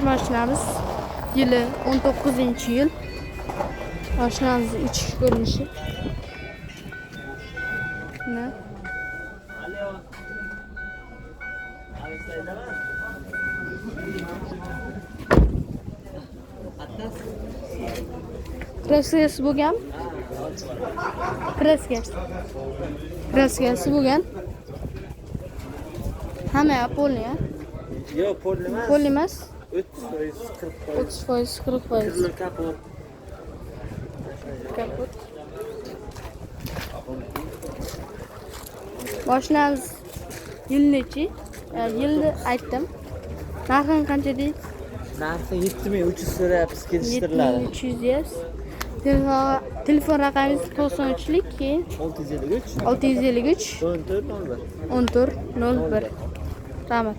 mashinamiz. Yili 19-yil. Mashinamizning ichki ko'rinishi. Ne? Kraskasi bo'lgan. Kraskasi bo'lgan. Hamma polni, a? Yo'q, polni emas. Polni emas. 30%, 40%. 30%, 40%. Kapot. Kapot. Mashinamiz yil nechi? Yilni aytdim. Narxini qancha deydi? Narxi 7300 so'rayapsiz, kelishtiriladi. 7300 deyapsiz. Telefon raqamingiz 93lik, keyin 653 653 14 01. 14 01. Rahmat.